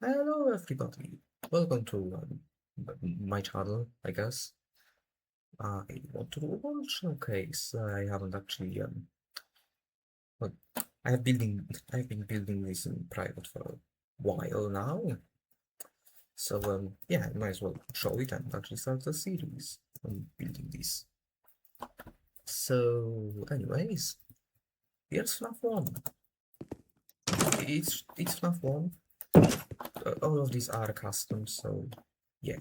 Hello everybody, welcome to my channel, I guess. I want to do a whole showcase. I haven't actually, but I have been building this in private for a while now. So, yeah, I might as well show it and actually start the series on building this. So, anyways, here's Fnaf 1. It's Fnaf 1. All of these are custom, so yeah.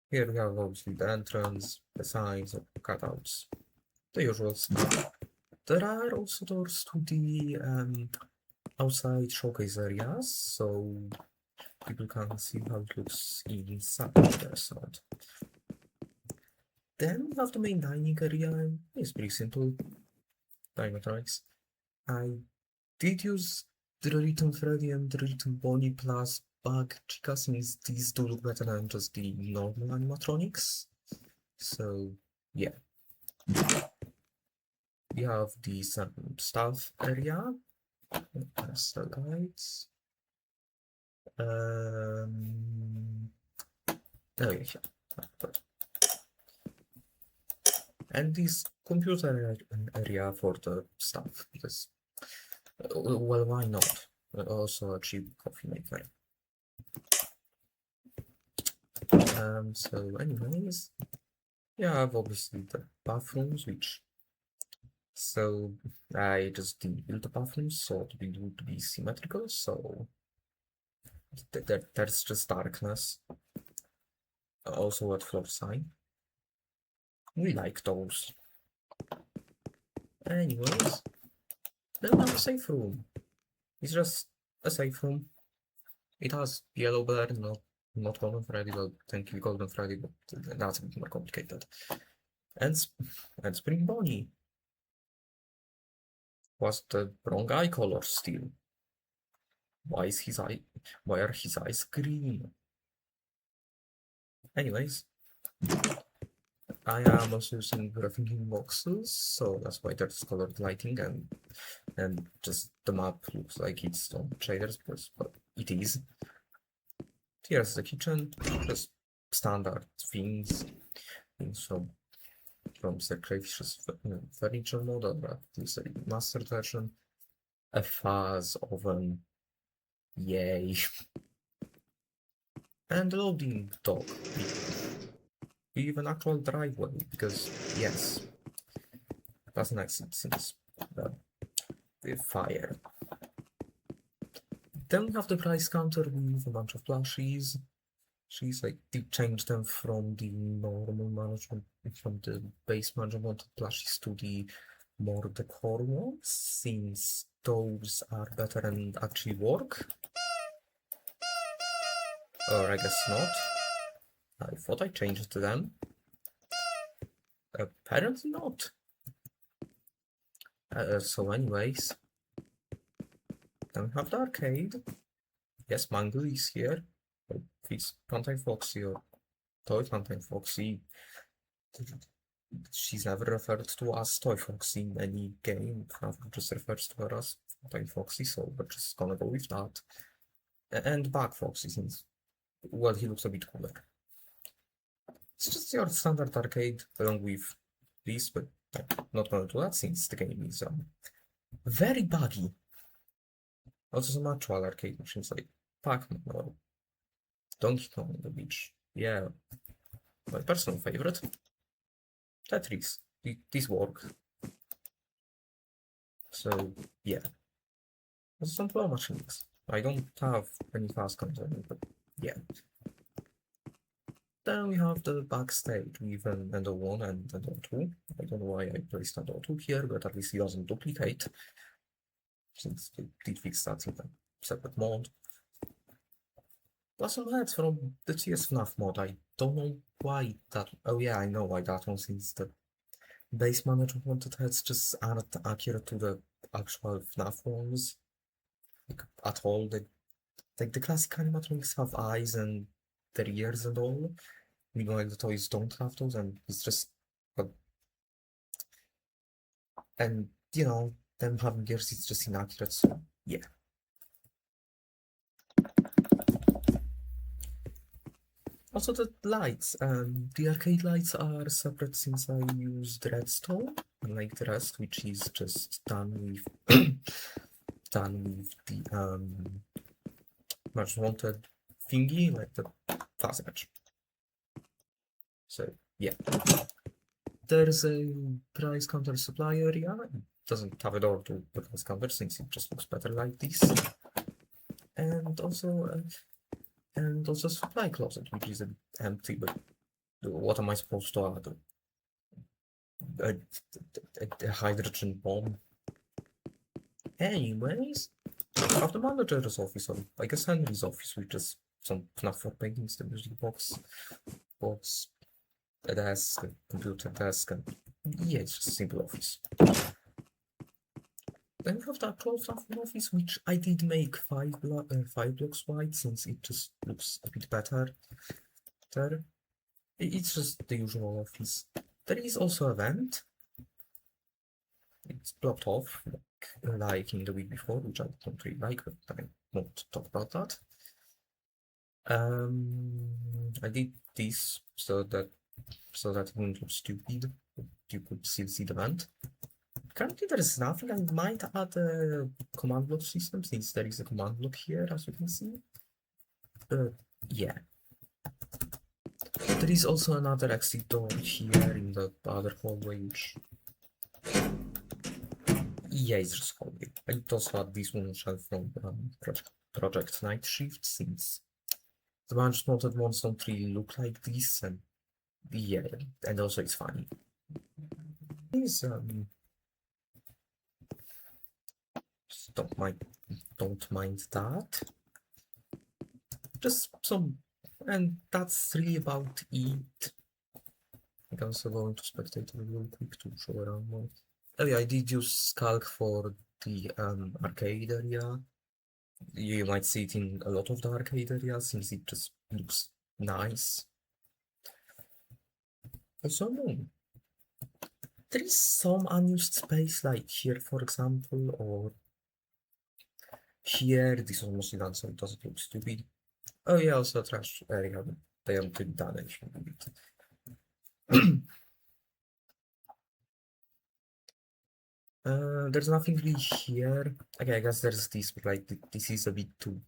Here we have obviously the entrance, the signs, the cutouts, the usual stuff. There are also doors to the outside showcase areas, so people can see how it looks inside the restaurant. Then we have the main dining area. It's pretty simple. Animatronics. I did use the Written Freddy and the Written Bonnie plus Bug Chica, since these do look better than just the normal animatronics. So yeah. We have the staff area. That's the lights. Oh yeah. And this computer area for the staff, because well, why not? Also a cheap coffee maker. So anyways, yeah, I have obviously the bathrooms, which so I just didn't build the bathrooms so to be symmetrical, so there's just darkness. Also what floor sign. We like those. Anyways, then we have a safe room. It's just a safe room. It has yellow bear, not golden Freddy, well, thank you golden Freddy, but that's a bit more complicated. And Spring Bonnie. Was the wrong eye color still? Why are his eyes green? Anyways, I am also using rethinking boxes, so that's why there's colored lighting, and just the map looks like it's on shaders, but it is. Here's the kitchen, just standard things from Sir Crayfish's furniture model, at least the mastered version. A fuzz oven, yay. And a loading dock with an actual driveway, because yes, that's an exit since the fire. Then we have the price counter with a bunch of plushies. She's like, they changed them from the normal management, from the base management plushies to the more decor ones, since those are better and actually work. Or I guess not. I thought I changed them. Apparently not. So anyways, then we have the arcade. Yes, Mango is here. It's Plantain Foxy or Toy Plantain Foxy. She's never referred to as Toy Foxy in any game. FNAF just refers to her as Plantain Foxy, so we're just gonna go with that. And Bug Foxy, since, well, he looks a bit cooler. It's just your standard arcade along with this, but I'm not gonna do that since the game is very buggy. Also some actual arcade machines like Pac-Man or Donkey Kong on the beach. Yeah, my personal favorite. Tetris. These work. So yeah. There's some claw machines. I don't have any fast content, but yeah. Then we have the backstage with an Endo 1 and Endo 2. I don't know why I placed Endo 2 here, but at least it doesn't duplicate, since they did fix that in a separate mod. Plus some heads from the TS FNAF mod. I don't know why that. Oh yeah, I know why that one, since the base manager wanted heads just aren't accurate to the actual FNAF ones. Like, at all. Like the classic animatronics have eyes and their ears and all. Meanwhile, the toys don't have those, and it's just. And you know, them having ears is just inaccurate, so yeah. Also the lights, the arcade lights are separate since I used redstone, unlike the rest, which is just done with done with the much wanted thingy, like the fast edge. So yeah. There's a price counter supply area. It doesn't have a door to the price counter since it just looks better like this. And also supply closet, which is empty, but what am I supposed to add? A hydrogen bomb. Anyways, of the manager's office, or I guess Henry's office, with just some Fnaf 4 paintings, the music box, a desk, a computer desk, and yeah, it's just a simple office. Then we have that closed off office, which I did make 5 blocks wide, since it just looks a bit better there. It's just the usual office. There is also a vent. It's blocked off, like in the week before, which I don't really like, but I won't talk about that. I did this so that it wouldn't look stupid. You could still see the vent. Currently there is nothing. I might add a command block system, since there is a command block here, as you can see. But yeah. There is also another exit door here in the other hallway, which... yeah, it's just hallway. I also add this one shelf from Project Night Shift, since the bunch spotted ones don't really look like this, and yeah, and also it's funny. Please, don't mind that. Just some, and that's really about it. I'm also going to spectate real quick to show around more. Oh yeah, I did use Sculk for the arcade area. You might see it in a lot of the arcade areas, since it just looks nice. Also, there is some unused space, like here, for example, or here. This is almost done, so it doesn't look stupid. Oh yeah, also a trash area, but they haven't really done anything with it. There's nothing really here. Okay, I guess there's this, but like this is a bit too...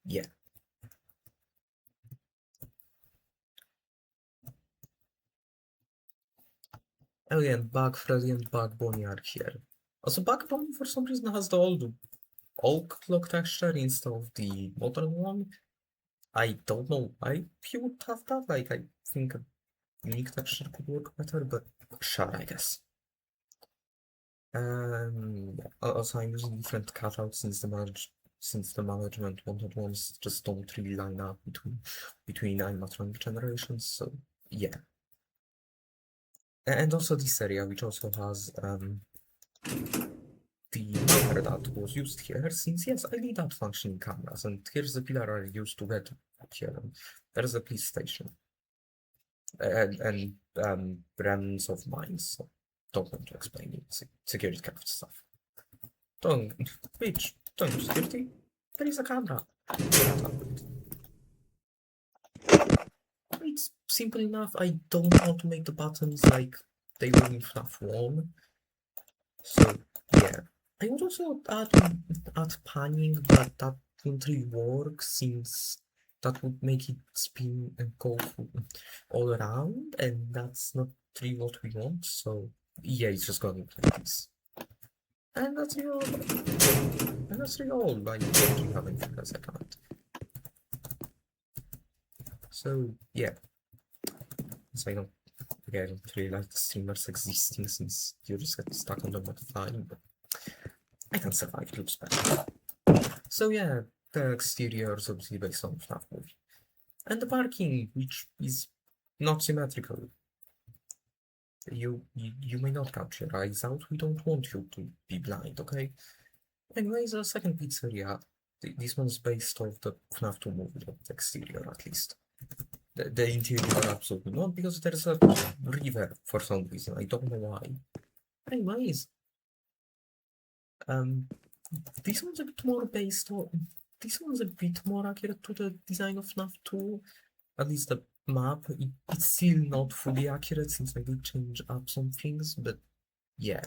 yeah. Oh yeah, and Bug Freddy and Bug Bonnie are here. Also, Bug Bonnie for some reason has the old oak clock texture instead of the modern one. I don't know why he would have that. Like, I think a unique texture could work better, but sure, I guess. Also, I'm using different cutouts since the management wanted ones just don't really line up between animatronic generations. So yeah, and also this area, which also has the mapper that was used here, since yes, I need that functioning cameras, and here's the pillar I used to get here. There's a police station and remnants of mines. So don't want to explain it. Security craft stuff. Don't, bitch, don't use security. There is a camera. It's simple enough. I don't want to make the buttons like they were in Fnaf 1. So yeah, I would also add panning, but that wouldn't really work, since that would make it spin and go all around, and that's not really what we want. So yeah, it's just gonna look like this. And that's really all. I don't really have anything else I can't. So yeah. So I don't really like the streamers existing, since you just get stuck on them all the time, but I can survive, it looks better. So yeah, the exterior is obviously based on FNAF movie. And the parking, which is not symmetrical. You may not count your eyes out, we don't want you to be blind, okay? Anyways, the second pizzeria, this one's based off the FNAF 2 movie, the exterior at least. The interior absolutely not, because there's a river for some reason, I don't know why. Anyways, this one's a bit more based on... this one's a bit more accurate to the design of FNAF 2, at least the map, it's still not fully accurate since I did change up some things, but yeah.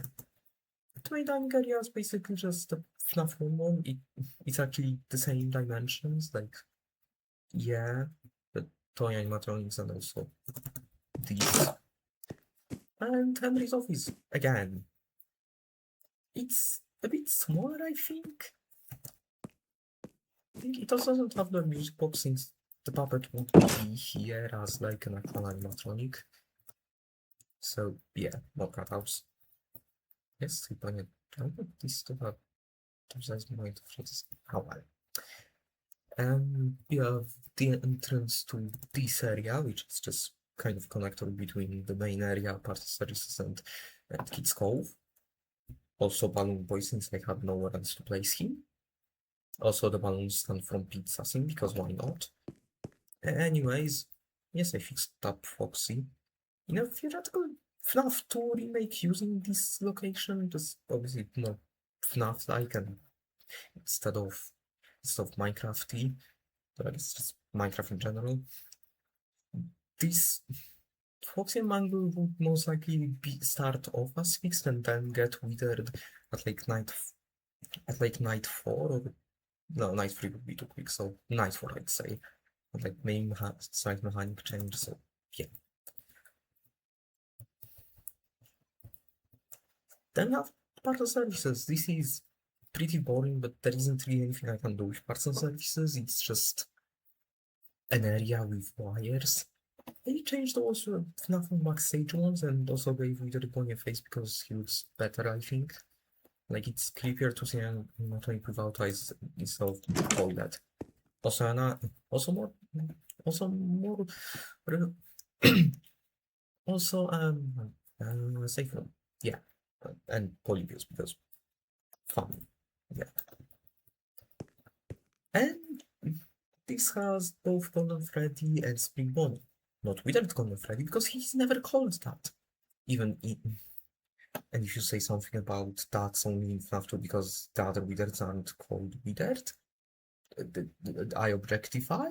The main dining area is basically just the Fnaf one. It's actually the same dimensions, like, yeah, but toy animatronics and also these. And Henry's office, again. It's a bit smaller, I think. It also doesn't have the music box since the puppet won't be here as like an actual animatronic. So yeah, more cutouts. Yes, I this still have size point of phrases. How well. We have the entrance to this area, which is just kind of connector between the main area, party services, and Kids Cove. Also Balloon Boy, since I had nowhere else to place him. Also the balloons stand from Pizza Sim, because why not? Anyways, yes, I fixed up Foxy. In a theoretical FNAF 2 remake using this location, just obviously not FNAF-like and instead of Minecrafty, but it's just Minecraft in general. This Foxy and Mangle would most likely start off as fixed and then get withered at like night 4, or no, night 3 would be too quick, so night 4 I'd say. And like main side mechanic change, so yeah. Then we have parts and services. This is pretty boring, but there isn't really anything I can do with parts and services. It's just an area with wires. They changed also FNAF and Max Sage ones and also gave Wither Bonnie a face because he looks better, I think. Like, it's creepier to see an animatronic without eyes instead of toilet. Also more, also safe room, yeah, and polyviews because fun, yeah. And this has both Golden Freddy and Spring Bonnie. Not without Golden Freddy because he's never called that. Even in, and if you say something about that's only in FNAF 2 because the other wizards aren't called wizard, I objectify.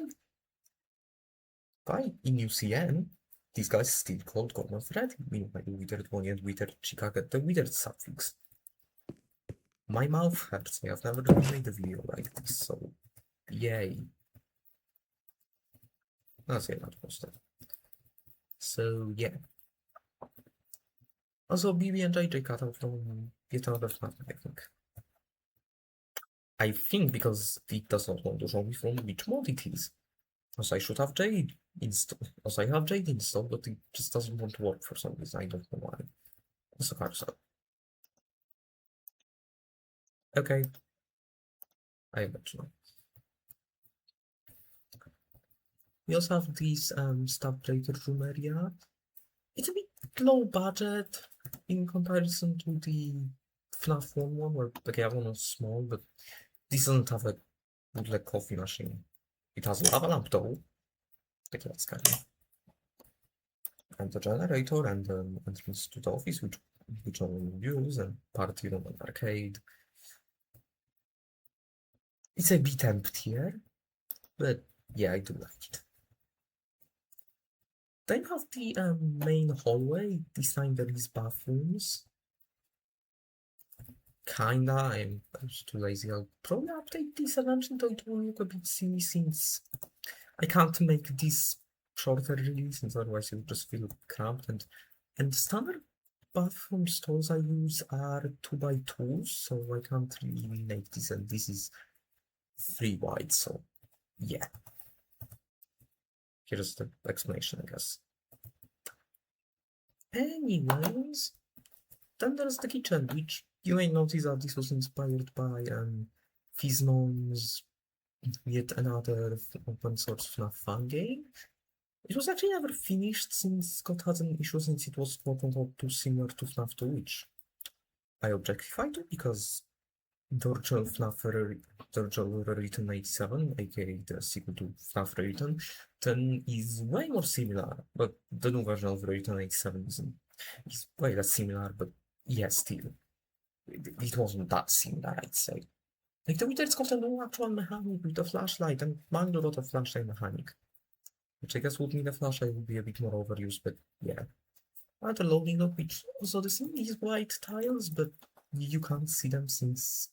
By in UCN, these guys still called Golden Freddy. Meanwhile, Wizard Bonnie and Wizard Chica get the wizard suffix. My mouth hurts. I have never made a video like this, so yay. That's it, not posted. So yeah. Also, BB and JJ cut out from yet another FNAF, I think. I think because it does not want to show me from which mod it is. Also, I should have Jade installed. Also, I have Jade installed, but it just doesn't want to work for some reason. I don't know why. Also, carousel. Okay. I imagine. We also have this Stab Breaker room area. It's a bit low budget in comparison to the FNAF 1 one, where the other one was small, but this doesn't have a bootleg coffee machine. It has a lava lamp though. Like that's kind of. And the generator and the entrance to the office, which I will use, and party room and arcade. It's a bit emptier, but yeah, I do like it. Then have the main hallway. This time there is bathrooms. Kinda, I'm just too lazy. I'll probably update this eventually, though it will look a bit silly since I can't make this shorter really, since otherwise it would just feel cramped. And the standard bathroom stalls I use are 2x2s, so I can't really make this, and this is 3 wide, so yeah. Here's the explanation, I guess. Anyways, then there's the kitchen, which you may notice that this was inspired by Fiznom's yet another open source FNAF fan game. It was actually never finished since Scott had an issue since it was quote unquote too similar to FNAF 2, which I objectify to because the original FNAF Rewritten 87, aka the sequel to FNAF Rewritten, then is way more similar, but the new version of Rewritten 87 is way less similar, but yeah, still. It wasn't that similar, I'd say. Like the Wizards got a new actual mechanic with a flashlight, and Mango got a flashlight mechanic. which I guess would mean the flashlight would be a bit more overused, but yeah. Other loading dock, which also the same these white tiles, but you can't see them since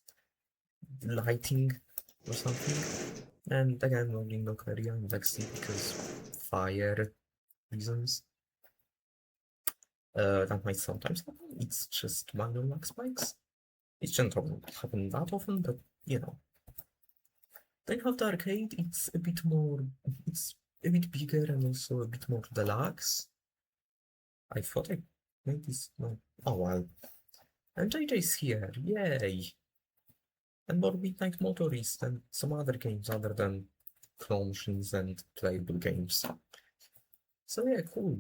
lighting or something. And again, loading dock area in backseat because fire reasons. That might sometimes happen. It's just manual lag spikes. It shouldn't happen that often, but you know. Then you have the arcade, it's a bit more, it's a bit bigger and also a bit more deluxe. I thought I made this, no. Oh well. And JJ's here, yay! And more Midnight Motorist and some other games other than clone machines and playable games. So yeah, cool.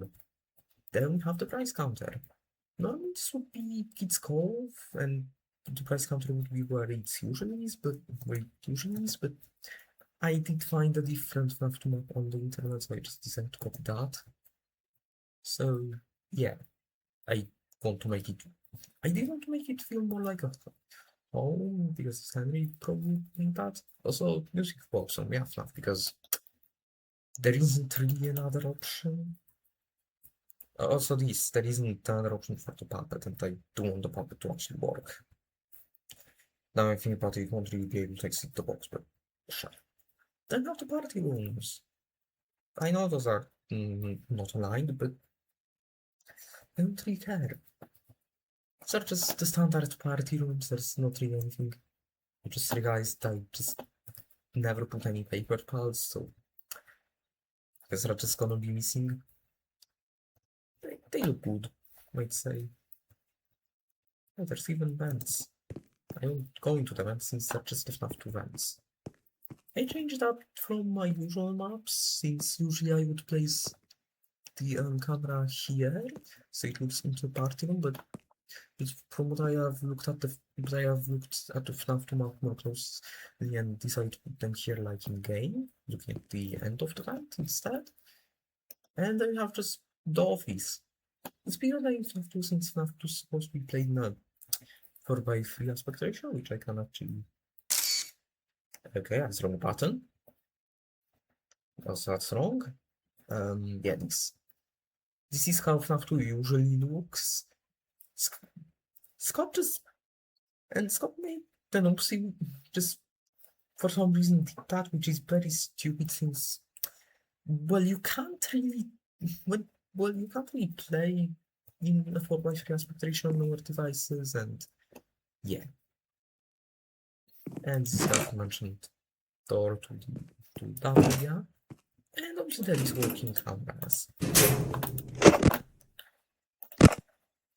Then we have the price counter. Normally this would be Kids Cove and the price counter would be where it usually is, but I did find a different Fnaf map on the internet, so I just decided to copy that. So yeah, I want to make it. I did want to make it feel more like a home because Henry probably made that. Also, music box on Fnaf because there isn't really another option. Also, there isn't another option for the puppet, and I do want the puppet to actually work. Now I think about it, it won't really be able to exit the box, but sure. Then have the party rooms. I know those are not aligned, but I don't really care. These are just the standard party rooms, there's not really anything. I just realized I just never put any paper pals, so I guess they're just gonna be missing. They look good, might say. Oh, there's even vents. I won't go into the vents since they're just enough to vents. I changed up from my usual maps since usually I would place the camera here so it looks into the party room, but from what I have looked at the FNAF 2 map more closely and decided to put them here like in game, looking at the end of the vent instead. And then you have just the office. It's bigger than FNAF 2 since FNAF 2 is supposed to be played in a 4:3 aspect ratio, which I can actually. Okay, that's the wrong button. Also, that's wrong. Yeah, this is how FNAF 2 usually looks. Scott made the oopsie just for some reason did that, which is very stupid since, well, you can't really, you can't really play in a 4:3 aspect ratio on lower devices, and yeah. And this self-mentioned door to that area. And obviously there is working cameras.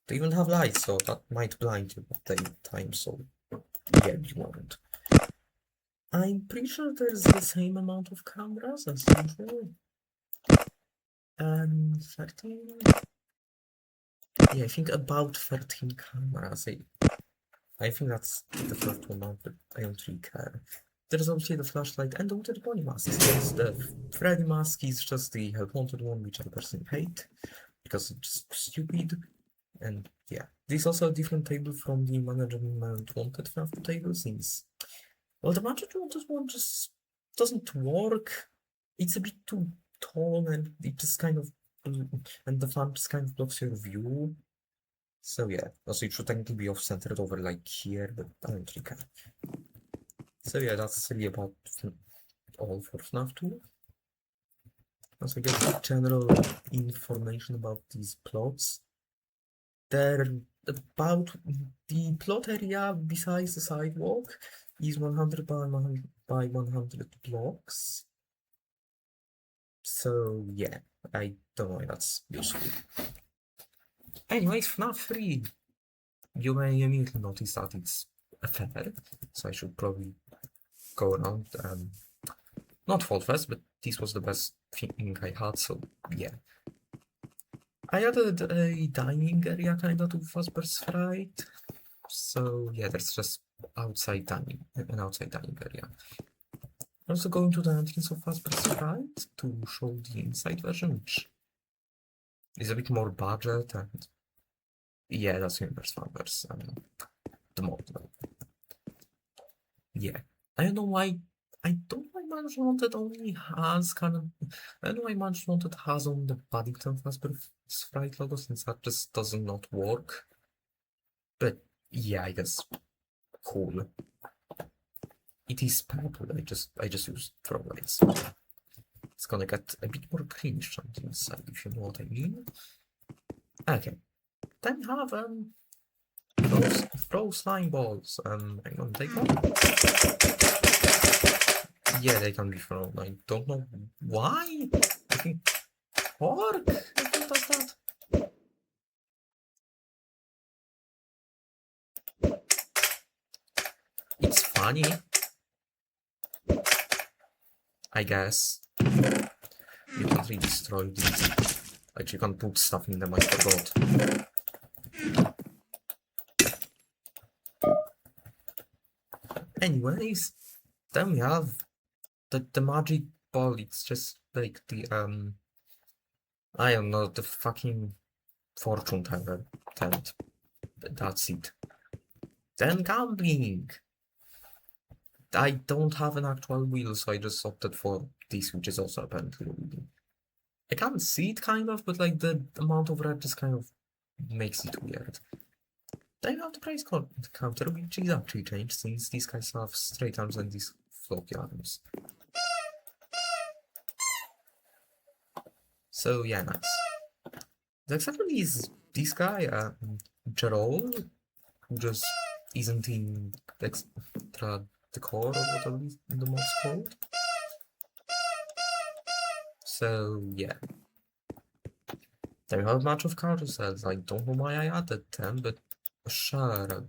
They even have lights, so that might blind you at daytime, so yeah, you won't. I'm pretty sure there's the same amount of cameras as usual. 13? Yeah, I think about 13 cameras. I think that's the first amount, but I don't really care. There's obviously the flashlight and the Wanted Bunny masks. There's the Freddy mask is just the Help Wanted one, which I personally hate because it's just stupid. And yeah, there's also a different table from the Management Wanted FNAF table since, well, the Management Wanted one just doesn't work. It's a bit too tall and it just kind of, and the fan just kind of blocks your view. So yeah, also it should technically be off-centered over like here, but I don't really care. So yeah, that's really about all for FNAF 2. Also get general information about these plots. They're about the plot area besides the sidewalk is 100 by 100 blocks. So yeah, I don't know why that's useful. Anyways, FNAF 3. You may immediately notice that it's a fair, so I should probably go around. Not Fall Fest, but this was the best thing I had, so yeah. I added a dining area kinda to Fazbear's Fright. So yeah, there's just an outside dining area. I'm also going to the entrance of Fazbear's Fright to show the inside version, which is a bit more budget and yeah, that's Universe Fazbear's the mod. Yeah. I don't know why I don't know why Mansion Wanted only has kind of. I don't know why Mansion Wanted has on the Paddington Fazbear Sprite logo, since that just does not work. But yeah, I guess cool. It is purple. I just use throwaways. It's gonna get a bit more cringe on the inside, if you know what I mean. Okay. Then we have throw slime balls. I'm gonna take one. Yeah, they can be thrown. I don't know why. I think pork I think does that. It's funny, I guess. You can't really destroy these. Like, you can put stuff in them, I forgot. Anyways, then we have the magic ball. It's just like the I don't know, the fucking fortune teller tent. That's it. Then gambling. I don't have an actual wheel, so I just opted for this, which is also apparently a wheel. I can't see it kind of, but like the amount of red just kind of makes it weird. Then you have the price counter, which is actually changed since these guys have straight arms and these floppy arms. So yeah, nice. Exactly is this guy, Jerome, who just isn't in extra decor or whatever the mod's called. So yeah. Then we have a match of carousels. I don't know why I added them, but sure.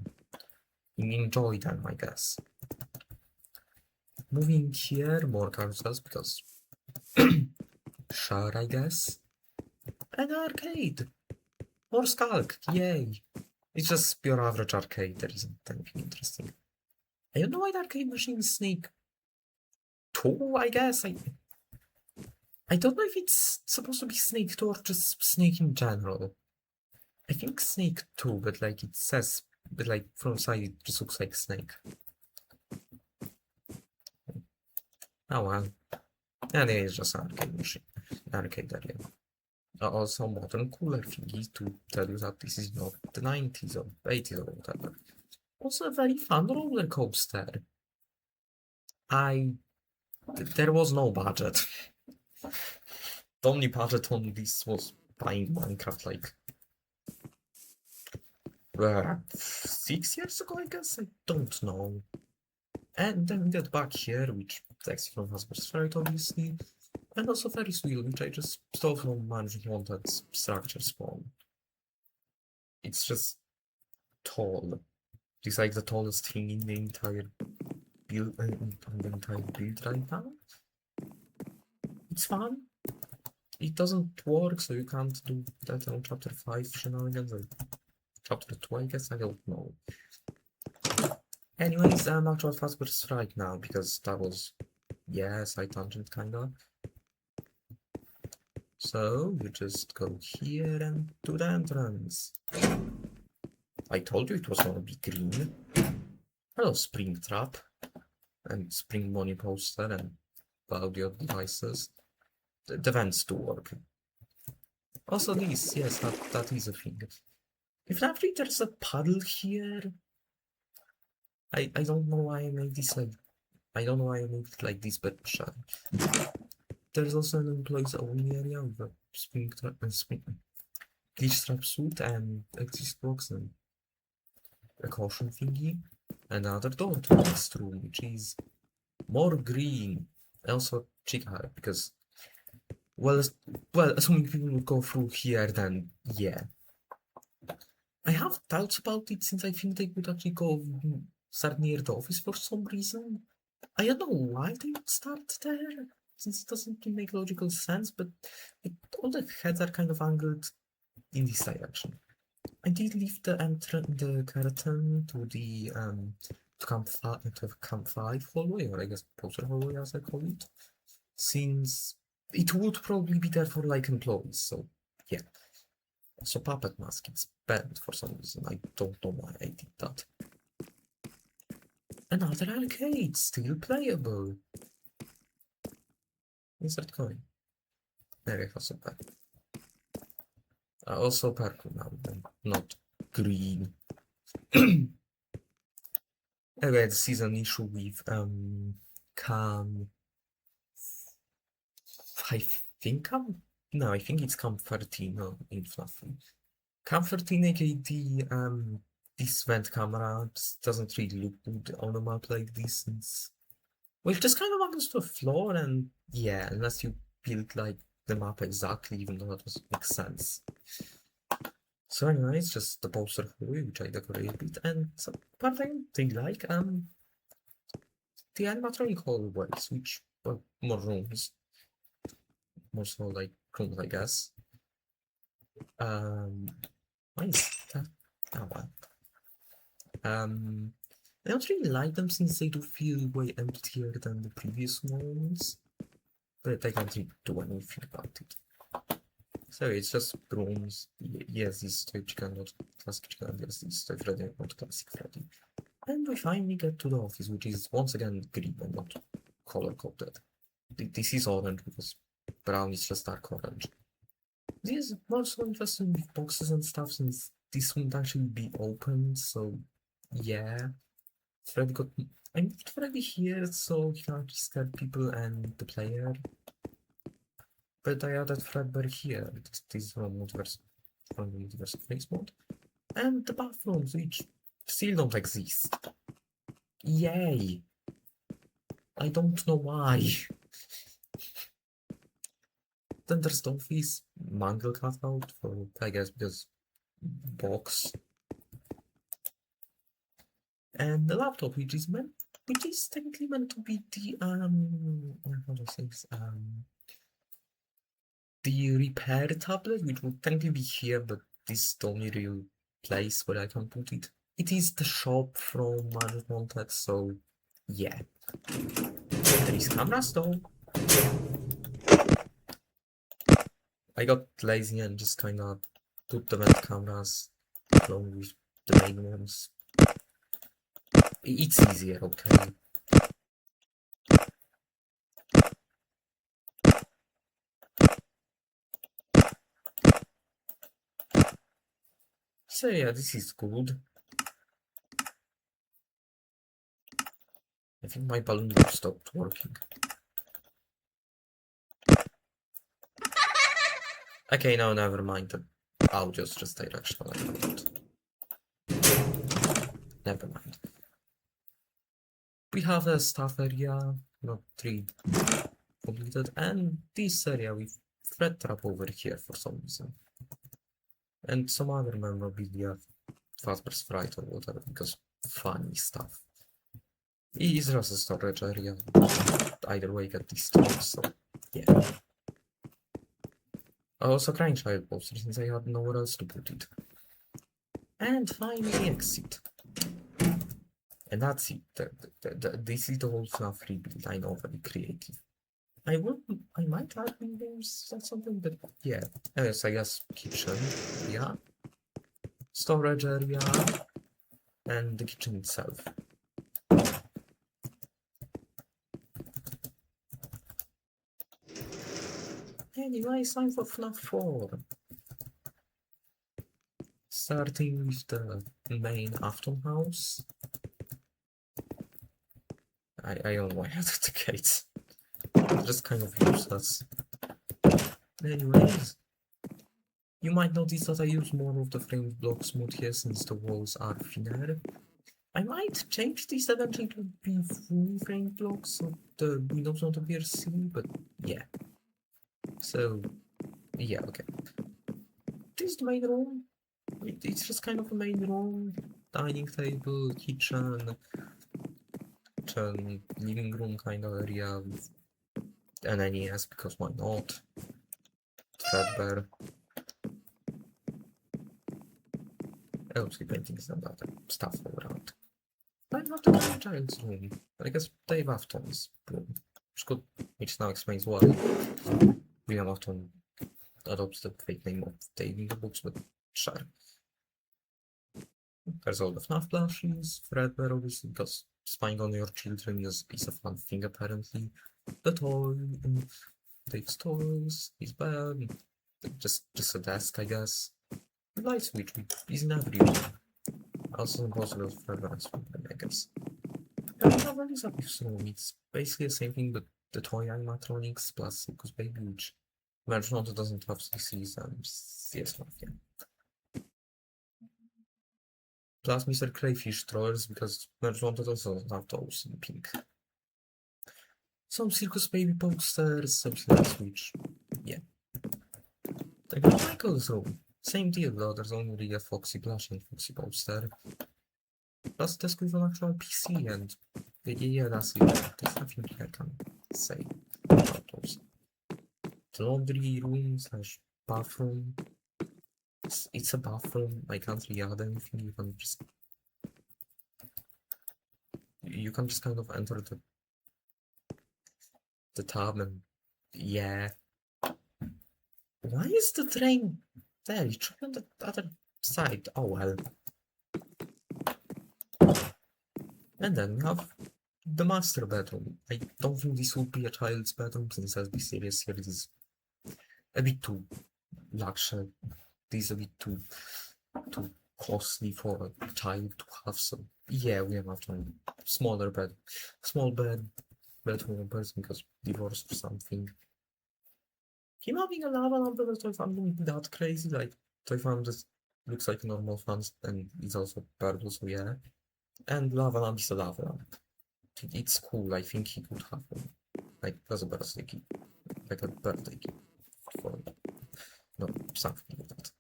Enjoy them, I guess. Moving here, more carousels because sure, I guess. An arcade! More Skulk, yay! It's just pure average arcade, there isn't anything interesting. I don't know why the arcade machine Snake 2, I guess. I don't know if it's supposed to be Snake 2 or just Snake in general. I think Snake 2, but like it says, but like from side it just looks like Snake. Oh well. Anyway, it's just an arcade machine. Arcade area. Also modern cooler thingy to tell you that this is not the 90s or 80s or whatever. Also a very fun roller coaster. There was no budget. The only budget on this was buying Minecraft like 6 years ago, I guess. I don't know. And then we get back here, which takes from Hasbro's Ferret, obviously, and also Ferris wheel, which I just stole from Managing Wanted Structure Spawn. It's just tall. It's like the tallest thing in the entire build, right now. It's fun. It doesn't work, so you can't do that on chapter 5 shenanigans, or chapter 2, I guess, I don't know. Anyways, I'm actual Fazbear's right now, because that was, yeah, side tangent, kinda. So, you just go here and to the entrance. I told you it was gonna be green. Hello, Springtrap, and Spring Money Poster, and audio devices. The vents do work. Also this, yes, that is a thing. If actually there's a puddle here, I don't know why I made this like, I don't know why I made it like this, but sure. There's also an employees only area with a glitch trap suit and exit box and a caution thingy. Another door to the next room, which is more green. Also chica, because well, assuming people will go through here, then yeah. I have doubts about it since I think they would actually go start near the office for some reason. I don't know why they would start there, since it doesn't really make logical sense, but all the heads are kind of angled in this direction. I did leave the curtain to the camp 5 hallway, or I guess poster hallway as I call it, since it would probably be there for like employees, so yeah. So puppet mask is banned for some reason. I don't know why I did that. Another arcade, still playable. Insert coin. Very awesome. Also purple now, not green. Okay, this is an issue with cam. I think no, I think it's cam 13 in Fnaf. Cam 13 AKD this vent camera doesn't really look good on a map like this, since we've just kind of happens to a floor, and yeah, unless you build like the map exactly, even though that doesn't make sense. So anyway, it's just the poster hallway, which I decorate a bit, and some part I think like the animatronic hallways, which well, more rooms, more so like rooms, I guess. Why is that? Oh well. I don't really like them since they do feel way emptier than the previous ones, but I can't really do anything about it. So it's just rooms. Yes, this Toy Chicken, not Classic Chicken. Yes, this Toy Freddy, not Classic Freddy. And we finally get to the office, which is once again green and not color coded. This is orange because brown is just dark orange. This is more so interesting with boxes and stuff, since this wouldn't actually be open, so yeah. Freddy got. I moved Freddy here so he can't scare people and the player. But I added Fredbear here. This is from the multiverse face mode. And the bathrooms, which still don't exist. Yay! I don't know why. Then there's the office mangle cutout for, I guess, because box. And the laptop, which is technically meant to be the how do I say this? The repair tablet, which would technically be here, but this is the only real place where I can put it. It is the shop from Managed Wanted, so yeah. There is cameras though. I got lazy and just kinda put the vent cameras along with the main ones. It's easier, okay. So yeah, this is good. I think my balloon stopped working. Okay, no, never mind. I'll just directional. Never mind. We have a staff area, not 3 completed, and this area with thread trap over here for some reason. And some other memorabilia, Fazbear's Fright or whatever, because funny stuff. It is just a storage area. Either way, get these stuff, so yeah. Also, Crying Child poster, since I had nowhere else to put it. And finally, exit. And that's it. This is the whole Fnaf rebuild. I know, very creative. I might add new games or something, but yeah. So I guess kitchen, yeah. Storage area, and the kitchen itself. Anyway, it's time for Fnaf 4. Starting with the main Afton house. I don't know why I added the gates. Just kind of useless. Anyways, you might notice that I use more of the framed blocks mode here since the walls are thinner. I might change this eventually to be full framed blocks so the windows don't appear silly, but yeah. So, yeah, okay. This is the main room. It's just kind of a main room. Dining table, kitchen, living room kind of area with an NES, because why not? Threadbare. LC paintings and other stuff all around. I'm not the child's room. I guess Dave Afton's room. Which now explains why William Afton adopts the fake name of Dave in the books, but sure. There's all the Fnaf plushies, Threadbare obviously, because spying on your children is a fun thing apparently. The toy, Dave's toys, his bed, just a desk, I guess. The light switch is in every room. Also impossible for advanced, I guess. And we have Elizabeth Snow. It's basically the same thing, but the toy animatronics plus Circus Baby, which Manchester doesn't have CCs and CS Mafia. Plus Mr. Crayfish throwers, because Manchester also doesn't have those in pink. Some Circus Baby posters, some Light Switch. Yeah. The Michael's room. Same deal though, there's only a Foxy Blush and Foxy poster. Plus desk with an actual PC and yeah, that's it. There's nothing I can say about those. The laundry room slash bathroom. It's a bathroom. I can't really add anything. You can just kind of enter the tub and yeah. Why is the drain there? You try on the other side. Oh well. And then we have the master bedroom. I don't think this will be a child's bedroom, since let's be serious here, this is a bit too luxury. This is a bit too costly for a child to have, so yeah, we have a small bedroom person because divorced or something. Him having a lava lamp in the toy farm wouldn't be that crazy, like toy farm just looks like a normal fan and it's also purple, so yeah. And lava lamp is a lava lamp. It's cool, I think he could have one. Like as a birthday gift. Like a birthday gift for no, something like that.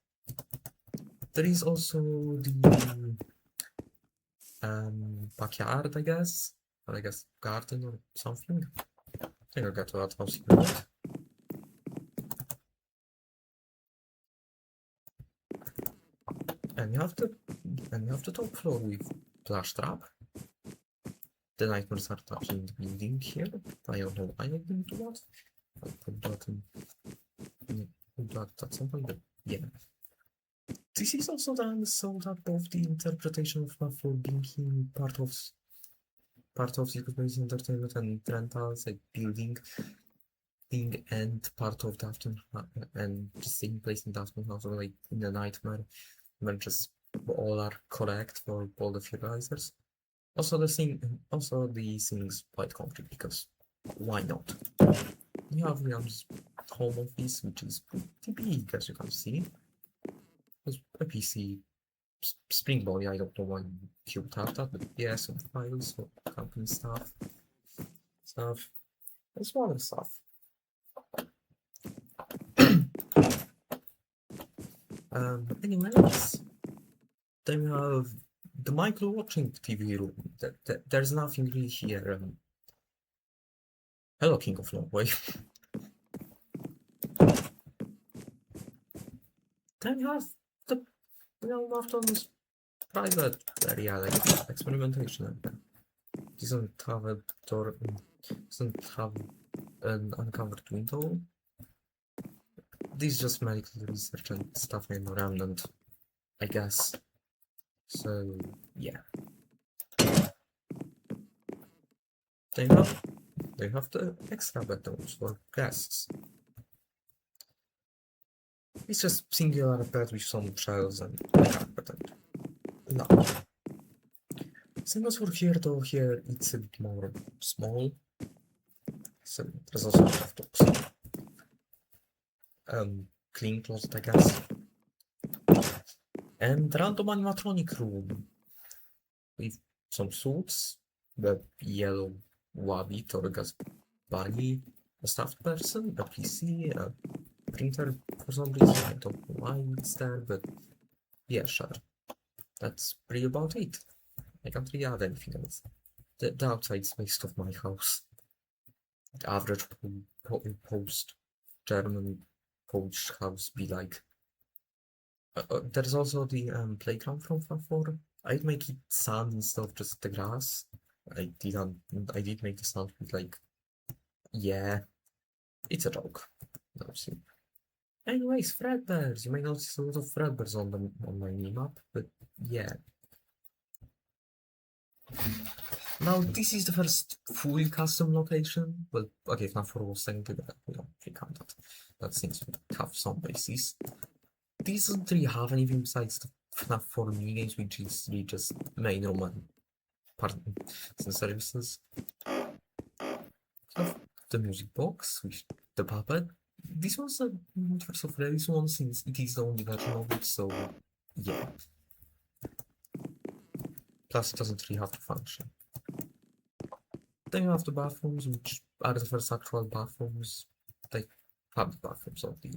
There is also the backyard, I guess. Or I guess garden or something. I think I got to that house here. And you have the top floor with flash trap. The nightmares are touching the building here. I don't know why I didn't do that. I'll put that at some point, but yeah. This is also done so that both the interpretation of Fnaf for being part of Secret Entertainment and rentals, like building thing, and part of the afternoon and just taking place in the afternoon house, or like in the nightmare, when just all are correct for all the fertilizers. Also the thing's quite concrete because why not? You have Liam's home office, which is pretty big, as you can see. There's a PC, Spring Boy, I don't know why you would have that, but yeah, some files, company stuff, and smaller stuff. Anyways, then we have the micro watching TV room. There's nothing really here. Hello, King of Norway. Then we have the Martin's private area, like experimentation. Doesn't have a door, doesn't have an uncovered window. This is just medical research and stuff in remnant, I guess. So yeah. They have the extra bedrooms for guests. It's just singular bed with some shelves and a carpet and no. Same as for here though, here it's a bit more small. So there's also a lot of tops. Clean closet, I guess. And random animatronic room with some suits, the yellow wabbit Torgas Bunny, a staffed person, a PC, a printer for some reason. I don't know why it's there, but yeah, sure. That's pretty about it. I can't really add anything else. The outside space of my house. The average post-German Polish house be like. There's also the playground from Fnaf 4. I'd make it sand instead of just the grass. I did make the sand with like, yeah, it's a joke. Obviously. Anyways, Fredbears. You may notice a lot of Fredbears on my map, but yeah. Now, this is the first fully custom location. Well, okay, Fnaf 4 was technically, but we don't really count that. That seems to have some basis. These doesn't really have anything besides the Fnaf 4 minigames, which is really just main room and the services. Have the music box, which the puppet. This was a first of release one since it is the only version of it, so yeah. Plus, it doesn't really have to function. Then you have the bathrooms, which are the first actual bathrooms, like public bathrooms of the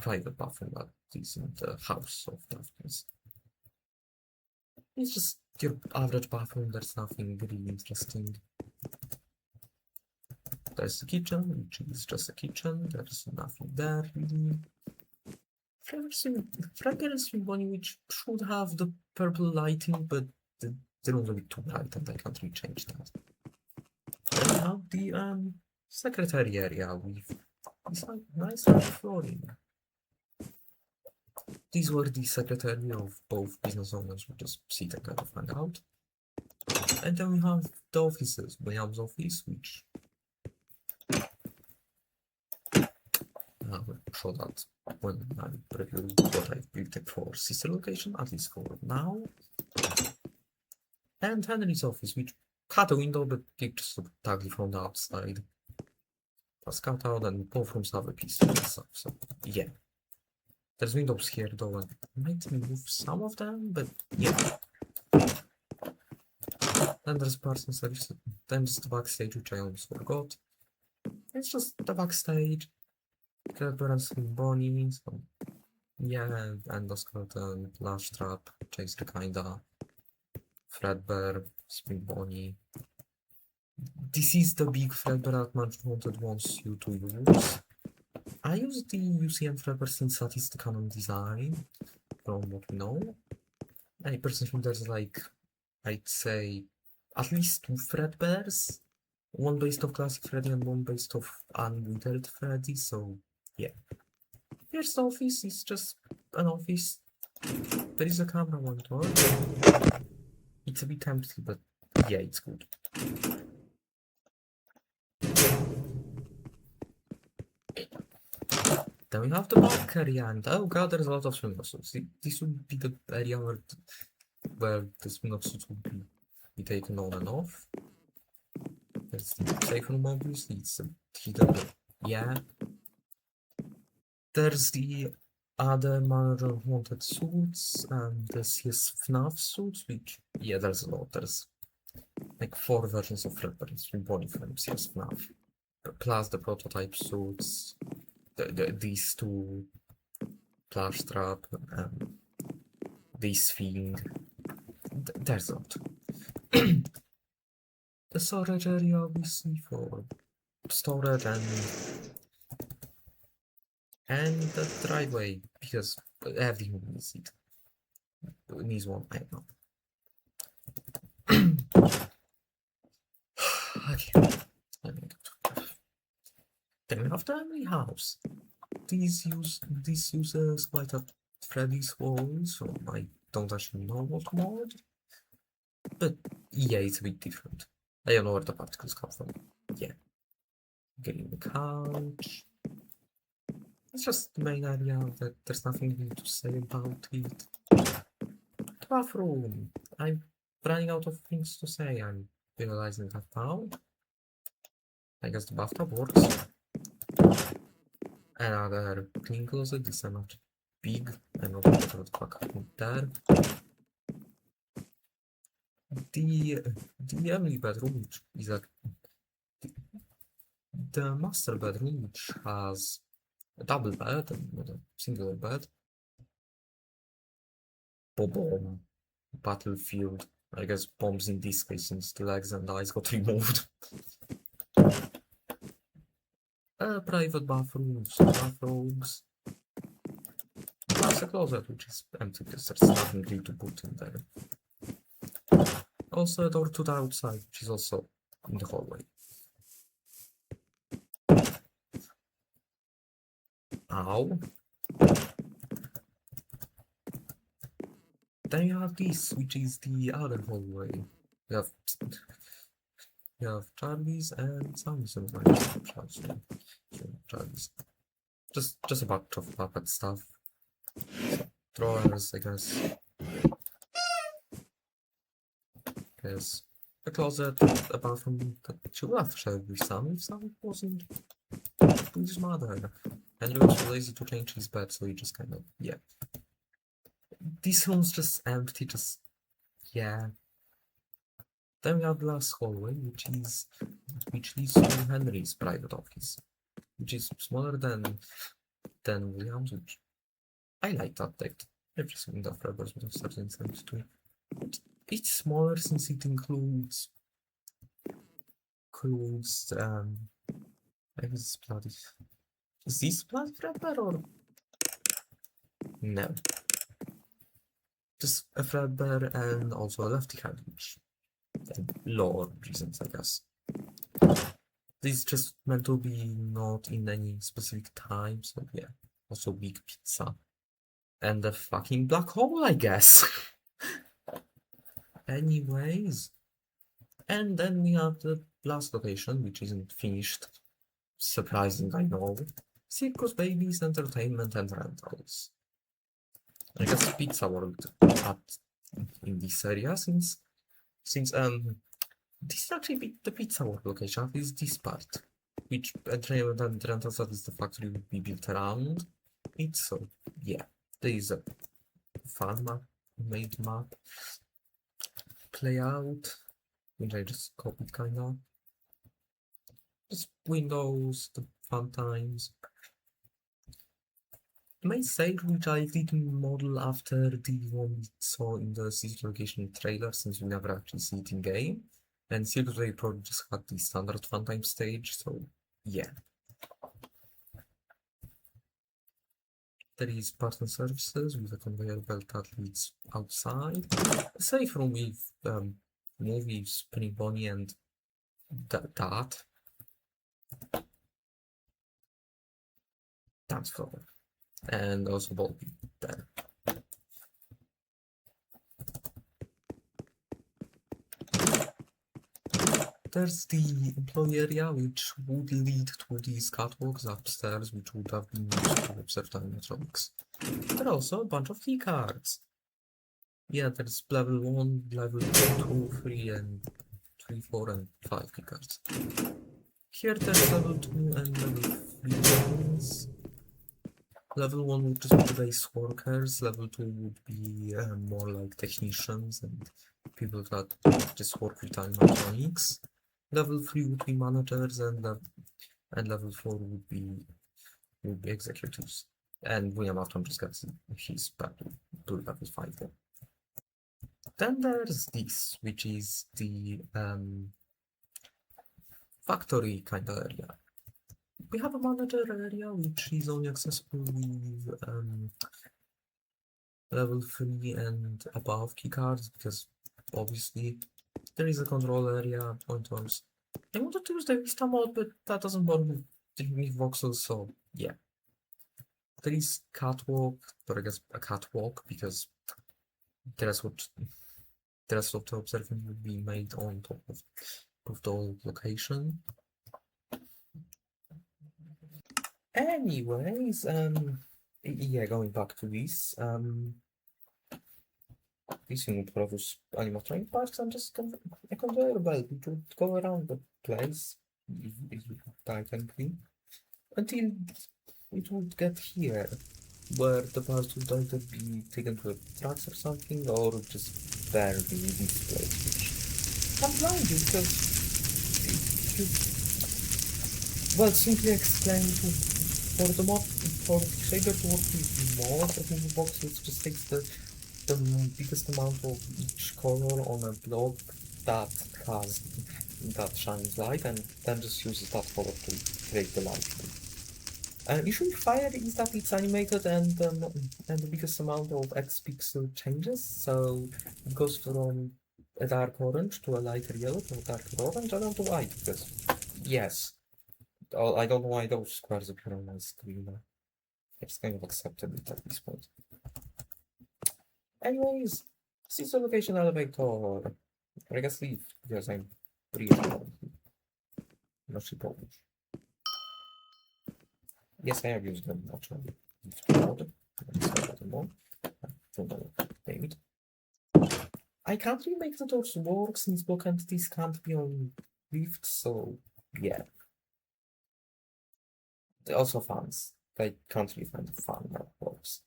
private bathroom that is in the house of Daphne's. It's just your average bathroom, there's nothing really interesting. There's the kitchen, which is just a kitchen, there's nothing there really. Fragrance Bonnie, which should have the purple lighting, but the room's a bit too bright and I can't really change that. Then we have the secretary area with this nice flooring. These were the secretary of both business owners who just sit and kind of hang out. And then we have the offices, William's office, which I will show that when I review what I've built for sister location, at least for now. And Henry's office, which had a window but it just looked ugly from the outside. Plus cut out and both rooms have a piece and stuff, so yeah. There's windows here though, and I might move some of them, but yeah. Then there's parts and service, then there's the backstage, which I almost forgot. It's just the backstage. Clearance with Bonnie, so yeah, and the skeleton, Lash Trap, Chase the Kinda, Fredbear, Spring Bonnie. This is the big Fredbear that Management wants you to use. I use the UCM Fredbear since that is the canon design, from what we know. I personally think there's like, I'd say, at least 2 Fredbears. One based off Classic Freddy and one based off Unwithered Freddy, so yeah. Here's the office, it's just an office. There is a camera monitor. It's a bit empty, but yeah, it's good. Then we have the bulk area, and oh god, there's a lot of swing suits. This would be the area where the swing suits would be taken on and off. There's the safe room, obviously, it's hidden, yeah. There's the other manager wanted suits, and there's his Fnaf suits, which, yeah, there's a lot. There's like 4 versions of Fredbear from Bonnie from CS Fnaf. Plus the prototype suits, these 2, Flash Trap, this thing. There's a lot. The storage area, obviously, for storage and the driveway, because everything needs it. It needs one, I know. Okay, let me go. Then we have the Emily house. This uses quite a Freddy's walls, so I don't actually know what mod. But yeah, it's a bit different. I don't know where the particles come from. Yeah. Getting the couch. It's just the main area that there's nothing really to say about it. The bathroom. I'm running out of things to say. I'm realizing that now. I guess the bathtub works. Another clean closet. This is not big. I know what the fuck happened there. The Emily bedroom, which is the master bedroom, which has a double bed and not a single bed. Boom, battlefield. I guess bombs in this case since the legs and eyes got removed. Private bathrooms, bathrobes. Plus a closet, which is empty because there's nothing really to put in there. Also a door to the outside, which is also in the hallway. Ow. Then you have this, which is the other hallway. You have We have Charlie's and some Charlie's. Just a bunch of puppet stuff. Drawers, I guess. There's a closet, apart from the two left showed with some if some wasn't his mother. And he was too lazy to change his bed, so he just kind of, yeah. This room's just empty, just, yeah. Then we have the last hallway, which leads to Henry's private office, which is smaller than William's, which I like that date. Everything that Rebels would have certain sense to. It's smaller since it includes I guess bloody. Is this blood Fredbear or no? Just a Fredbear and also a lefty hand, which lore reasons, I guess. This is just meant to be not in any specific time, so yeah. Also big pizza. And a fucking black hole, I guess. Anyways. And then we have the last location, which isn't finished. Surprising, I know. Circus Babies, Entertainment and Rentals. I guess Pizza World in this area since this is actually the Pizza World location, is this part. Which Entertainment and Rentals, that is the factory, would be built around it, so yeah. There is a fan map, made map, layout, which I just copied kinda. Just windows, the fun times. The main stage, which I didn't model after the one we saw in the city location trailer, since we never actually see it in game. And Circus Bay probably just had the standard fun time stage, so yeah. There is partner services with a conveyor belt that leads outside. A safe room with movies, Spinning Bonnie and that. Dance floor. And also ball pit there. There's the employee area, which would lead to these catwalks upstairs, which would have been used to observe animatronics. There are also a bunch of key cards. Yeah, there's level 1, level 2, 3, and 3, 4, and 5 key cards. Here there's level 2 and level 3 ones. Level 1 would just be the base workers, level 2 would be more like technicians and people that just work with animatronics. Level 3 would be managers, and level 4 would be executives. And William Afton just gets his back to level 5 then. Then there's this, which is the factory kind of area. We have a manager area, which is only accessible with level 3 and above keycards, because obviously there is a control area, pointers. I wanted to use the Vista mode, but that doesn't work with voxels, so yeah. There is catwalk, or I guess a catwalk, because that's what the observing would be made on top of the old location. Anyways, yeah, going back to this, this thing would produce animatronic parks and just a conveyor belt which would go around the place tightly until it would get here, where the parts would either be taken to a trucks or something, or just buried in this place, which can't blind you because well, simply explain for Shader to work with more of the box, it just takes the biggest amount of each color on a block that shines light, and then just uses that color to create the light. Usually fire is that it's animated and the biggest amount of X pixel changes, so it goes from a dark orange to a lighter yellow to a darker orange. I don't know why, because yes. I don't know why those squares appear on my screen. I just kind of accepted it at this point. Anyways, this is the location elevator. I guess leave because I'm pretty Actually, Polish. Yes, I have used them actually. I can't really make the doors work since block entities can't be on Rift, so yeah. Also fans. I can't really find a fan that works.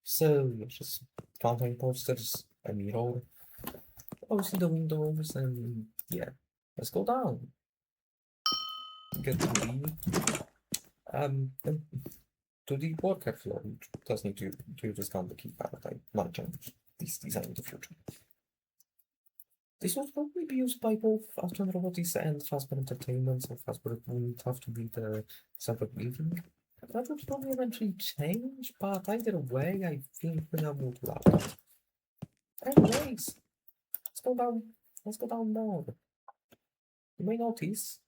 So yeah, just fountain posters, a mirror, obviously the windows, and yeah. Let's go down. Get to the and to the worker floor, which does need to just count the keypad. I might change this design in the future. This will probably be used by both Afton Robotics and Fazbear Entertainment, so Fazbear wouldn't have to be the separate building. That would probably eventually change, but either way, I think I would love it. Anyways, let's go down. Let's go down more. You may notice.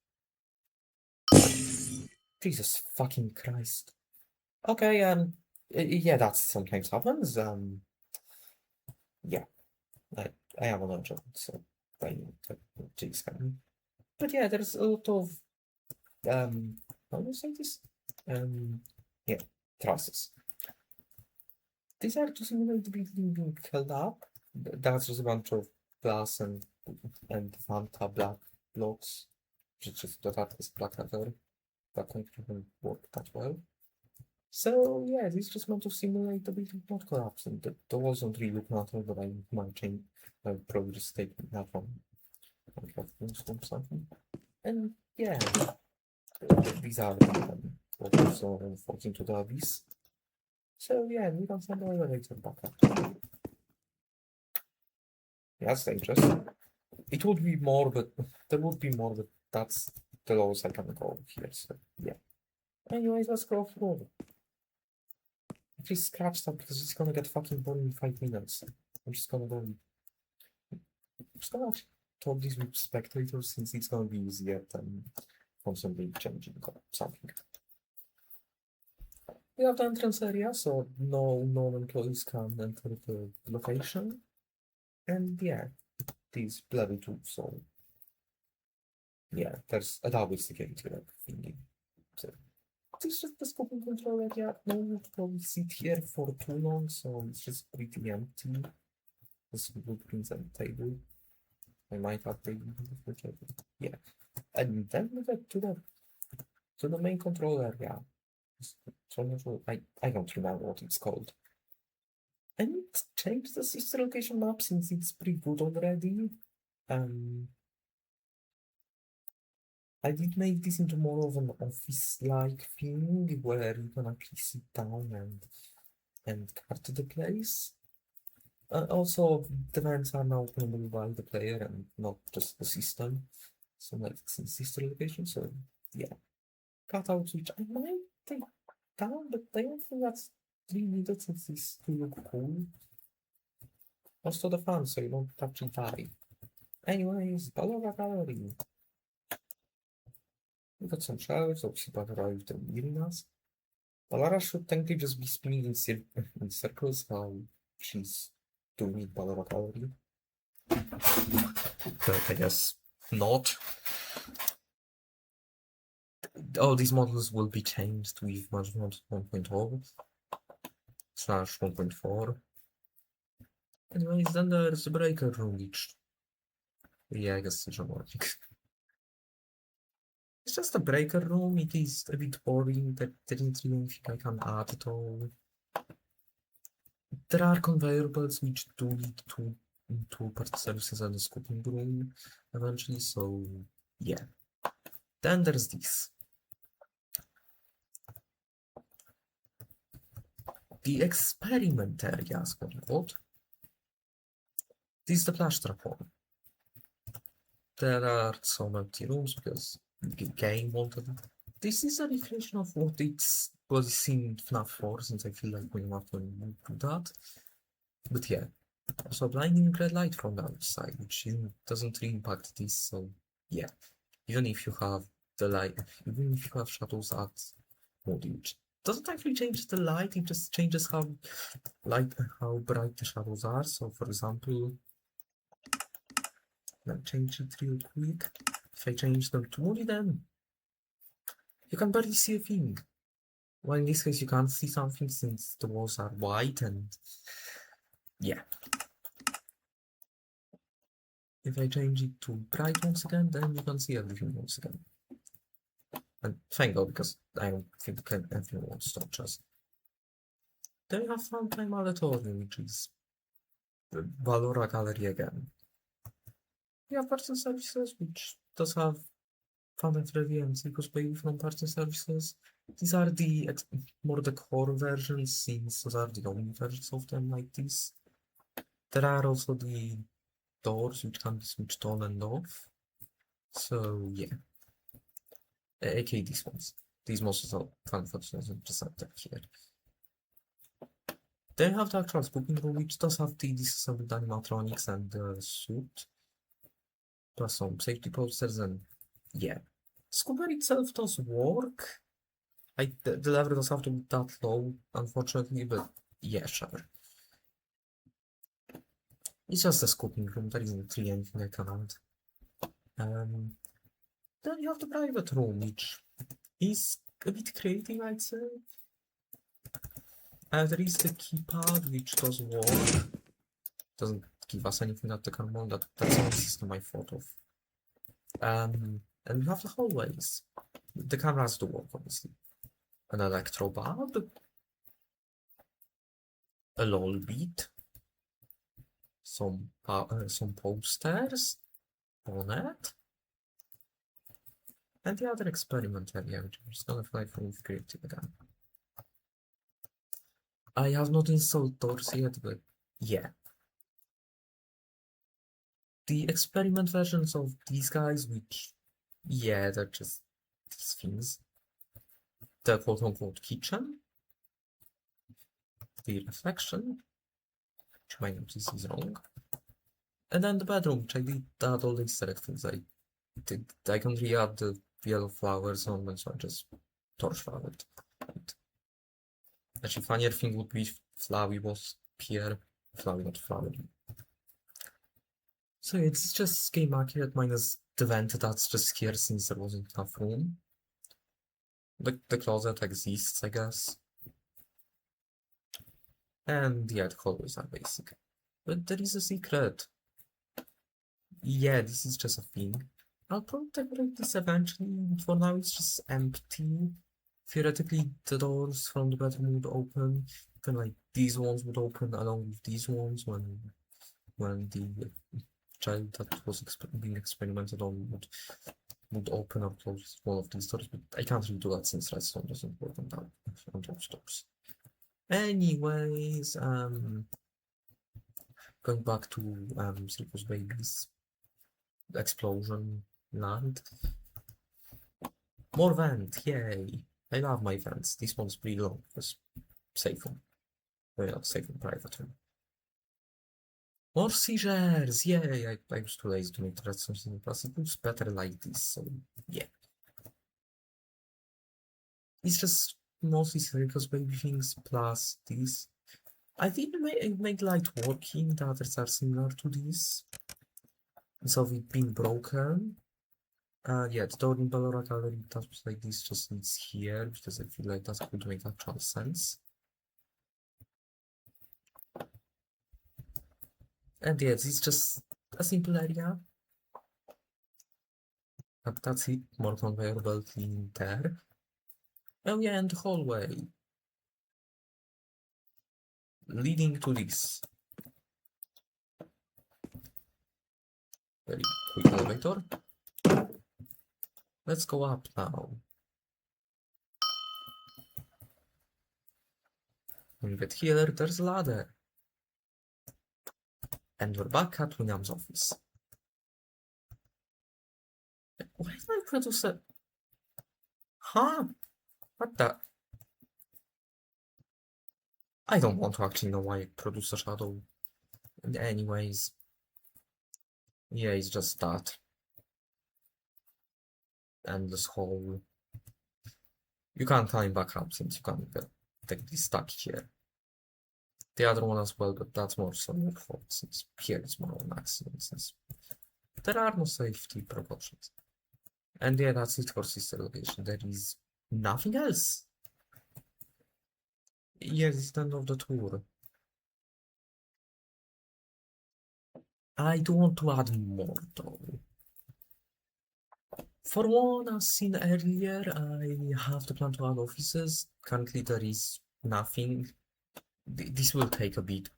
Jesus fucking Christ. Okay, yeah, that sometimes happens. Yeah, I am allergic, so I need to jeez, but yeah, there's a lot of how do you say this? Yeah, trusses. These are to simulate the building being held up. That's just a bunch of glass and Fanta black blocks. Just that is black leather. That doesn't work that well. So yeah, this is just meant to simulate the building not collapsing. The walls don't really look natural, but I might change. I'll probably just take that from Minecraft or something. And yeah, these are also falling to the abyss. So yeah, we can send the elevator back up. Yeah, that's interesting. It would be more, but there would be more, but that's the lowest I can go here. So yeah. Anyways, let's go forward. Please scratch that because it's gonna get fucking boring in 5 minutes. I'm just gonna go. I'm just gonna actually talk this with spectators since it's gonna be easier than constantly changing something. We have the entrance area, so no non-employees can enter the location. And yeah, these level 2, so yeah, there's a double security like thingy. So this is just the scoping control area. No one would probably sit here for too long, so it's just pretty empty. There's blueprints and table. I might have taken the table. Yeah. And then we get to the main control area. So I don't remember what it's called. And it changed the sister location map since it's pretty good already. I did make this into more of an office-like thing where you can actually sit down and cart the place. Also, the vents are now openable by the player and not just the system. So like it's in sister location. So yeah, cutouts which I might take down, but I don't think that's really needed since these two look cool. Also the fun, so you don't actually die. Anyways, Balora Gallery. We got some shelves, obviously Balora with the Mirinas. Balora should technically just be spinning in circles how she's doing in Balora Gallery. But I guess not. All these models will be changed with management 1.0/1.4. Anyways, then there's the breaker room, which yeah, I guess it's working. It's just a breaker room. It is a bit boring. There isn't really anything I can add at all. There are conveyor belts which do lead to part services and the scooping room eventually, so yeah. Then there's this. The experiment area, quote unquote. This is the flash trap one. There are some empty rooms because the game wanted it. This is a reflection of what it was in Fnaf 4, since I feel like we have to do that. But yeah, also blinding red light from the outside, which doesn't really impact this, so yeah. Even if you have the light, even if you have shadows at mode, which doesn't actually change the light, it just changes how bright the shadows are. So for example, let me change it real quick. If I change them to movie, then you can barely see a thing. Well, in this case, you can't see something since the walls are white and yeah. If I change it to bright once again, then you can see everything once again. And thank God, because I don't think everyone wants to just. Then you have Funtime Auditorium, which is the Valora Gallery again. You have Parts and Services, which does have Fun and Trevi and Circus Baby from Parts and Services. These are the more the core versions, since those are the only versions of them like this. There are also the doors which can be switched on and off. So yeah, aka these ones. These most of the fun functions are presented here. They have the actual spooking room, which does have the disassembled animatronics and the suit, plus some safety posters, and yeah. Scuba itself does work. The level does have to be that low, unfortunately, but yeah, sure. It's just a scoping room, there isn't really anything I can add. Then you have the private room, which is a bit creative, I'd say. There is the keypad, which does work. Doesn't give us anything at the current moment. That's the only system I thought of. And we have the hallways. The cameras do work, obviously. An electrobulb, a lol beat, some posters, bonnet, and the other experiment area, which I'm just gonna fly from creative again. I have not installed doors yet, but yeah. The experiment versions of these guys, which, yeah, they're just these things. The quote-unquote kitchen, the reflection, which my notice is wrong, and then the bedroom, which I did add all the Easter egg things. I can re-add the yellow flowers on them, so I just torch flowered. Actually, funnier thing would be if Flowey was here. Flowey, not Flowery. So it's just scheme accurate minus the vent that's just here since there wasn't enough room. The closet exists, I guess. And yeah, the hallways are basic. But there is a secret. Yeah, this is just a thing. I'll probably decorate this eventually. For now, it's just empty. Theoretically, the doors from the bedroom would open. Then, like, these ones would open along with these ones when the child that was being experimented on would open or close one of these doors. But I can't really do that since redstone doesn't work on those doors. Anyways, going back to Circus Baby's explosion land. More vent, yay! I love my vents. This one's pretty long because safe one. Well, safe and private one. More seizures! Yay! I was too lazy to make the redstone in plus. It looks better like this, so yeah. It's just mostly Circus Baby things plus this. I think it made light working. The others are similar to this. So it being broken. Yeah, the door in Ballora Gallery that was like this just needs here because I feel like that could make actual sense. And yeah, it's just a simple area. But that's it. More conveyor belt in there. Oh yeah, and the hallway leading to this. Very quick elevator. Let's go up now. When we get here, there's a ladder. And we're back at William's office. Why did I produce a... Huh? What the... I don't want to actually know why I produced a shadow. And anyways... Yeah, it's just that. And this whole... You can't climb back up since you can't get technically stuck here. The other one as well, but that's more so your fault since here it's more of an accident since there are no safety precautions. And yeah, that's it for sister location. There is nothing else. Yes, it's the end of the tour. I do want to add more though. For one, as seen earlier, I have the plan to add offices. Currently, there is nothing. This will take a bit.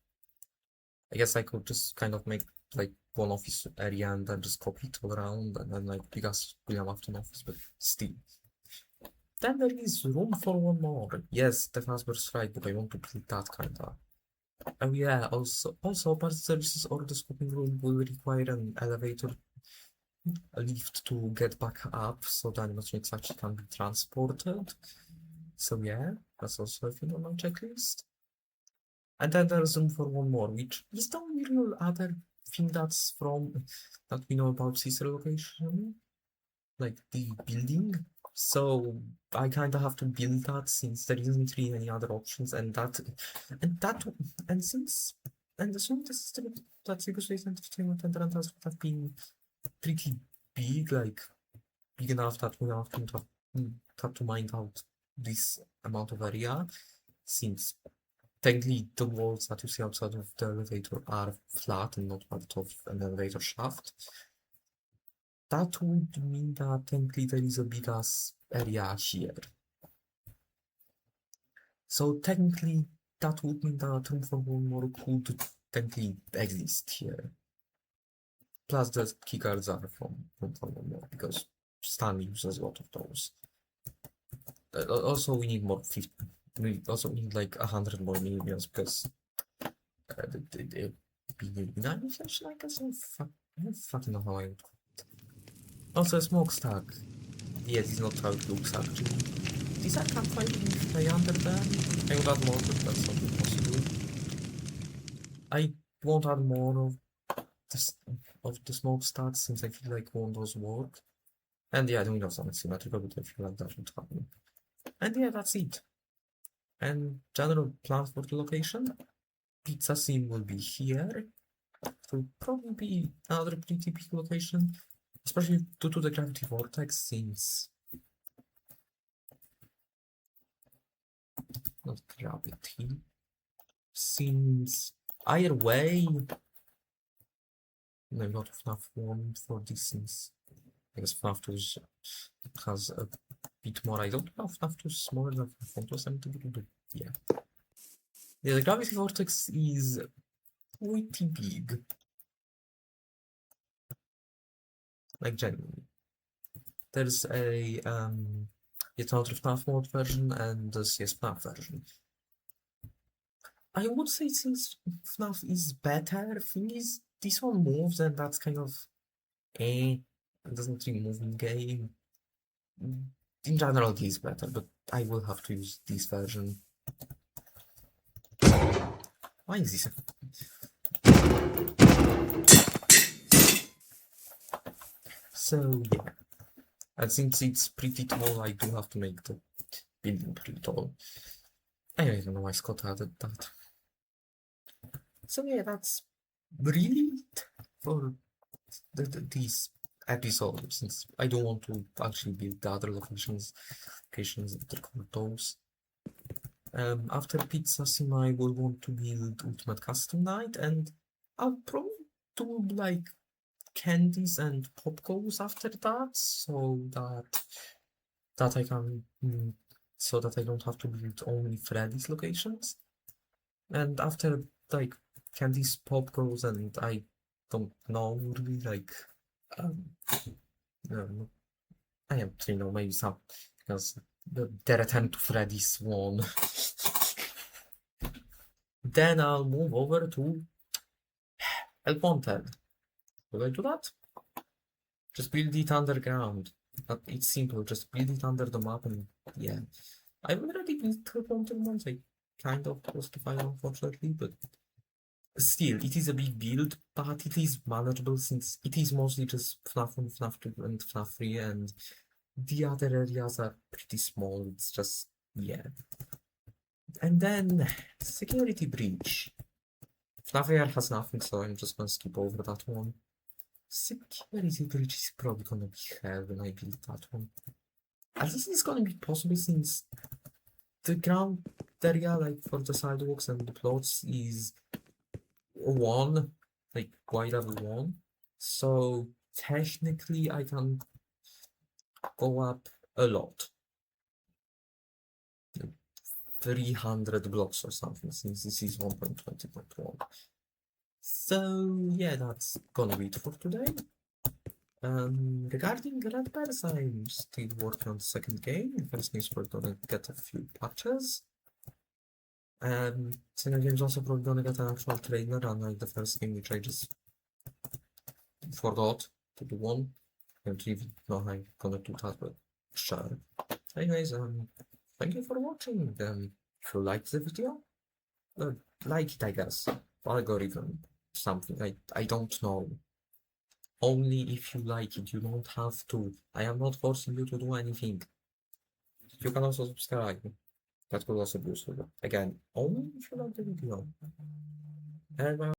I guess I could just kind of make like one office area and then just copy it all around, and then like because we have an office, but still. Then there is room for one more. Yes, the Fazbear's right, but I want to build that kinda. Oh yeah, also part services or the scoping room will require an elevator, a lift to get back up, so the animatronics actually can be transported. So yeah, that's also a thing on my checklist. And then there's room for one more, which is the only real other thing that's from that we know about sister location, like the building. So I kind of have to build that since there isn't really any other options, and that and since and assuming the system that Space Entertainment and rentals would have been pretty big, like big enough that we have to mind out this amount of area, since technically the walls that you see outside of the elevator are flat and not part of an elevator shaft. That would mean that technically there is a big ass area here. So technically that would mean that room for one more could technically exist here. Plus the keycards are from room for one more because Stan uses a lot of those. Also we need more 50. We also need like 100 more millions because the B9 session, I guess. I don't fucking know how I would. Also, a smokestack. Yes, it's not how it looks actually. These are campfire if I under them. I would add more, but that's not impossible. I won't add more this of the smokestacks since I feel like one does work. And yeah, I don't know something symmetrical, but I feel like that would happen. And yeah, that's it. And general plan for the location. Pizza Sim will be here. It will probably be another pretty big location, especially due to the gravity vortex, since not gravity, since either way, no, not FNAF 1 for this, since I guess FNAF 2 has a bit more. I don't know if FNAF 2 is smaller than FNAF 1 to some degree, but yeah. Yeah, the gravity vortex is pretty big. Like genuinely. There's a it's another FNAF mode version and the CS FNAF version. I would say since FNAF is better, thing is this one moves and that's kind of it doesn't really move in game. In general it is better, but I will have to use this version. Why is this? So yeah. And since it's pretty tall, I do have to make the building pretty tall. I don't know why Scott added that. So yeah, that's really it for these episodes, since I don't want to actually build the other locations that are called those. After Pizza Sim, I will want to build Ultimate Custom Night, and I'll probably do like candies and popcorns after that, so that I can so that I don't have to build only Freddy's locations. And after like candies, popcorns, and I don't know really like I am you know maybe some because the return to Freddy's one. Then I'll move over to El Ponte. Will I do that? Just build it underground. It's simple, just build it under the map and yeah. I've already built El Ponte once, I kind of lost the file unfortunately, but still, it is a big build, but it is manageable since it is mostly just FNAF 1, FNAF 2 and FNAF 3 and the other areas are pretty small, it's just, yeah. And then, security breach. FNAF AR has nothing, so I'm just gonna skip over that one. Security bridge is probably gonna be hell when I build that one. At least it's gonna be possible since the ground area, like for the sidewalks and the plots, is one, like wide level one. So technically, I can go up a lot, like 300 blocks or something, since this is 1.20.1. So yeah, that's gonna be it for today. Regarding Red Bears, I'm still working on the second game. First game's probably gonna get a few patches. Second game's also probably gonna get an actual trailer, unlike the first game, which I just forgot to do one. I don't even know how I'm gonna do that, but sure. Anyways, thank you for watching. If you liked the video, like it, I guess. Algorithm, something, I don't know. Only if you like it, you don't have to. I am not forcing you to do anything. You can also subscribe. That could also be useful. Again, only if you like the video. And